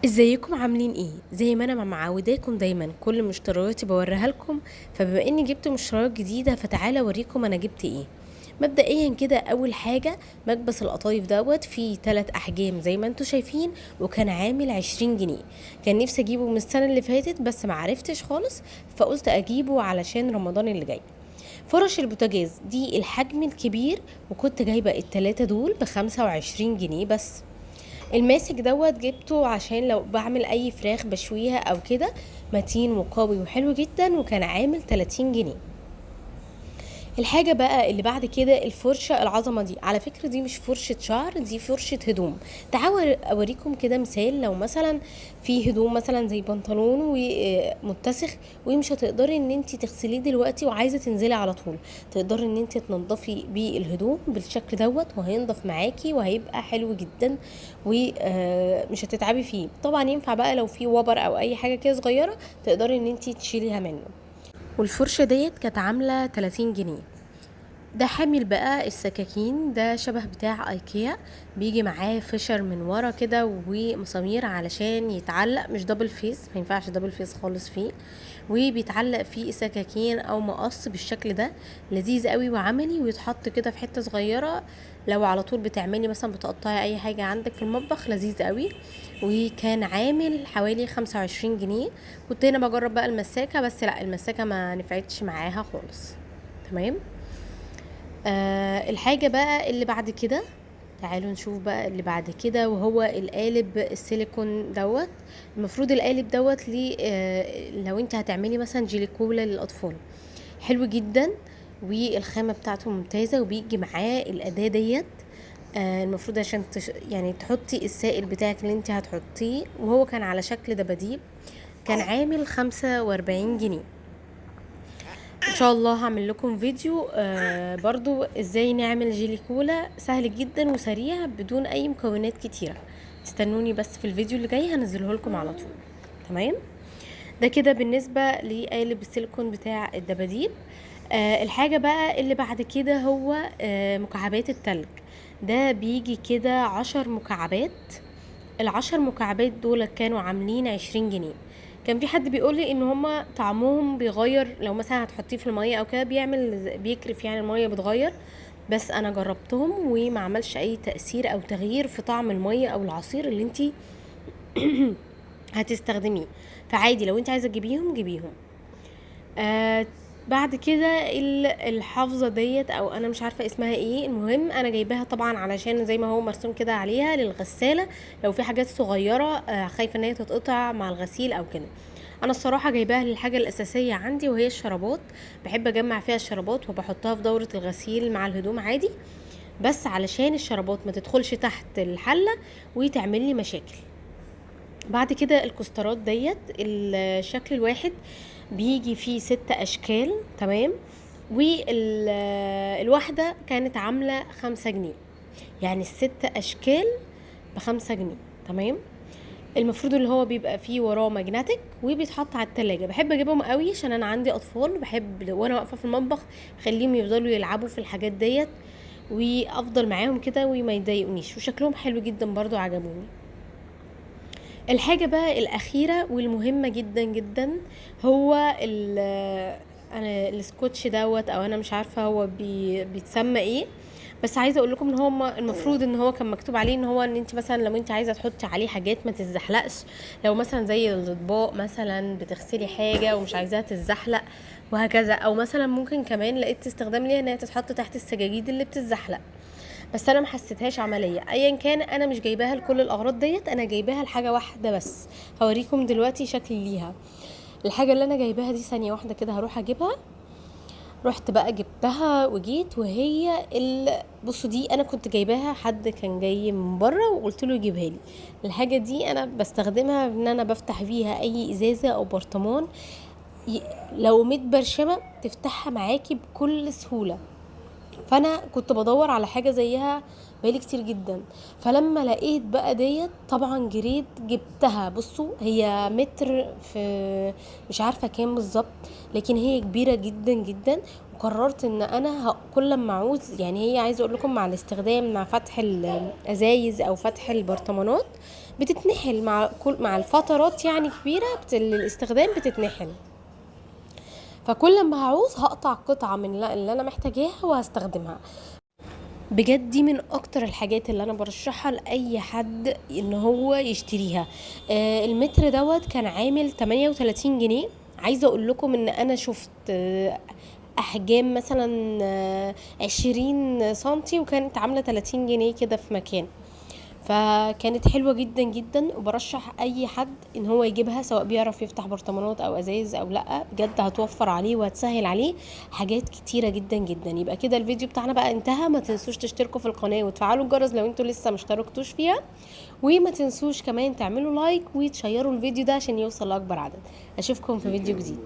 ازيكم عاملين ايه؟ زي ما انا معوداكم دايما كل مشترياتي بوريها لكم. فبما اني جبت مشتريات جديده فتعالى اوريكم انا جبت ايه. مبدئيا كده اول حاجه مكبس القطايف دوت فيه 3 احجام زي ما انتم شايفين، وكان عامل 20 جنيه. كان نفسي اجيبه من السنه اللي فاتت بس معرفتش خالص، فقلت اجيبه علشان رمضان اللي جاي. فرش البوتاجاز دي الحجم الكبير، وكنت جايبه التلاتة دول ب25 جنيه بس. الماسك دوت جبته عشان لو بعمل اي فراخ بشويها او كده، متين وقوي وحلو جدا، وكان عامل 30 جنيه. الحاجة بقى اللي بعد كده الفرشة العظمة دي، على فكرة دي مش فرشة شعر، دي فرشة هدوم. تعالوا اوريكم كده مثال. لو مثلا في هدوم مثلا زي بنطلون ومتسخ ومش هتقدري ان انت تغسليه دلوقتي وعايزة تنزلي على طول، تقدري ان انت تنضفي بيه الهدوم بالشكل دوت، وهينضف معاكي وهيبقى حلو جدا ومش هتتعبي فيه. طبعا ينفع بقى لو في وبر او اي حاجة كده صغيرة تقدري ان انت تشيليها منه. والفرشة ديت كانت عاملة 30 جنيه. ده حامل بقى السكاكين، ده شبه بتاع ايكيا، بيجي معاه فشر من ورا كده ومسامير علشان يتعلق، مش دبل فيس، ما ينفعش دبل فيس خالص فيه، وبيتعلق فيه سكاكين او مقص بالشكل ده. لذيذ قوي وعملي، ويتحط كده في حتة صغيرة لو على طول بتعملي مثلا بتقطعي اي حاجة عندك في المطبخ. لذيذ قوي، وكان عامل حوالي 25 جنيه. كنت هنا بجرب بقى المساكة، بس لا المساكة ما نفعتش معاها خالص. تمام. الحاجة بقى اللي بعد كده، تعالوا نشوف بقى اللي بعد كده، وهو القالب السيليكون دوت. المفروض القالب دوت ليه لو انت هتعملي مثلا جيلي كولا للاطفال، حلو جدا، والخامة بتاعته ممتازة، وبيجي معاه الأداة ديت. المفروض عشان يعني تحطي السائل بتاعك اللي انت هتحطيه، وهو كان على شكل دباديب، كان عامل 45 جنيه. ان شاء الله هعمل لكم فيديو برضو ازاي نعمل جيلي كولا، سهل جدا وسريع بدون اي مكونات كتيرة. استنوني بس في الفيديو اللي جاي هنزله لكم على طول. تمام. ده كده بالنسبة لقالب السيليكون بتاع الدباديب. الحاجة بقى اللي بعد كده هو مكعبات التلج. ده بيجي كده 10 مكعبات. ال10 مكعبات دول كانوا عاملين 20 جنيه. كان في حد بيقولي ان هما طعمهم بيغير، لو مثلا هتحطيه في المية او كده بيكرف، يعني المية بتغير. بس انا جربتهم وما عملش اي تأثير او تغيير في طعم المية او العصير اللي انتي هتستخدميه. فعادي لو انت عايزة تجيبيهم جيبيهم. آه بعد كده الحافظة ديت، او انا مش عارفة اسمها ايه، المهم انا جايباها طبعا علشان زي ما هو مرسوم كده عليها للغسالة، لو في حاجات صغيرة خايفة ان هي تتقطع مع الغسيل او كده. انا الصراحة جايباها للحاجة الاساسية عندي وهي الشرابات. بحب اجمع فيها الشرابات وبحطها في دورة الغسيل مع الهدوم عادي، بس علشان الشرابات ما تدخلش تحت الحلة وتعمل لي مشاكل. بعد كده الكسترات ديت الشكل الواحد بيجي فيه 6 اشكال. تمام. والواحدة كانت عاملة 5 جنيه، يعني ال6 اشكال ب5 جنيه. تمام. المفروض اللي هو بيبقى فيه وراه ماجنتيك وبيتحط على التلاجة. بحب اجيبهم قوي عشان انا عندي اطفال، بحب وانا واقفة في المطبخ خليهم يفضلوا يلعبوا في الحاجات ديت، وافضل معاهم كده وما يضايقونيش، وشكلهم حلو جدا برضو عجبوني. الحاجة بقى الأخيرة والمهمة جدا جدا هو انا السكوتش دوت، او انا مش عارفة هو بيتسمى ايه. بس عايزه اقول لكم ان هو المفروض ان هو كان مكتوب عليه ان هو ان انت مثلا لو انت عايزه تحطي عليه حاجات ما تتزحلقش، لو مثلا زي الاطباق مثلا بتغسلي حاجه ومش عايزاها تتزحلق وهكذا، او مثلا ممكن كمان لقيت استخدام ليها ان هي تتحط تحت السجاجيد اللي بتتزحلق. بس انا ما حسيتهاش عمليه. ايا كان انا مش جايباها لكل الاغراض ديت، انا جايباها لحاجه واحده بس. هوريكم دلوقتي شكل ليها. الحاجه اللي انا جايباها دي ثانيه واحده كده هروح اجيبها. رحت بقى جبتها وجيت، وهي بصوا دي انا كنت جايباها، حد كان جاي من بره وقلت له يجيبها لي. الحاجه دي انا بستخدمها ان انا بفتح بيها اي ازازه او برطمان، ي- لو متبرشمه تفتحها معاكي بكل سهوله. فانا كنت بدور على حاجه زيها بقالي كتير جدا، فلما لقيت بقى ديت طبعا جريت جبتها. بصوا هي متر في مش عارفه كام بالظبط، لكن هي كبيره جدا جدا. وقررت ان انا كل ما اعوز، يعني هي عايزه اقول لكم مع الاستخدام مع فتح الازايز او فتح البرطمانات بتتنحل مع الفترات يعني كبيرة الاستخدام بتتنحل. فكل ما هعوز هقطع قطعة من اللي انا محتاجاها وهستخدمها. بجد دي من اكتر الحاجات اللي انا برشحها لاي حد ان هو يشتريها. المتر دوت كان عامل 38 جنيه. عايزة اقول لكم ان انا شفت احجام مثلا 20 سنتي وكانت عاملة 30 جنيه كده في مكان. فكانت حلوة جدا جدا، وبرشح اي حد ان هو يجيبها، سواء بيعرف يفتح برطمانات او ازايز او لا. بجد هتوفر عليه وهتسهل عليه حاجات كتيرة جدا جدا. يبقى كده الفيديو بتاعنا بقى انتهى. ما تنسوش تشتركوا في القناة وتفعلوا الجرس لو انتوا لسه مشتركتوش فيها، وما تنسوش كمان تعملوا لايك وتشيروا الفيديو ده عشان يوصل لاكبر عدد. اشوفكم في فيديو جديد.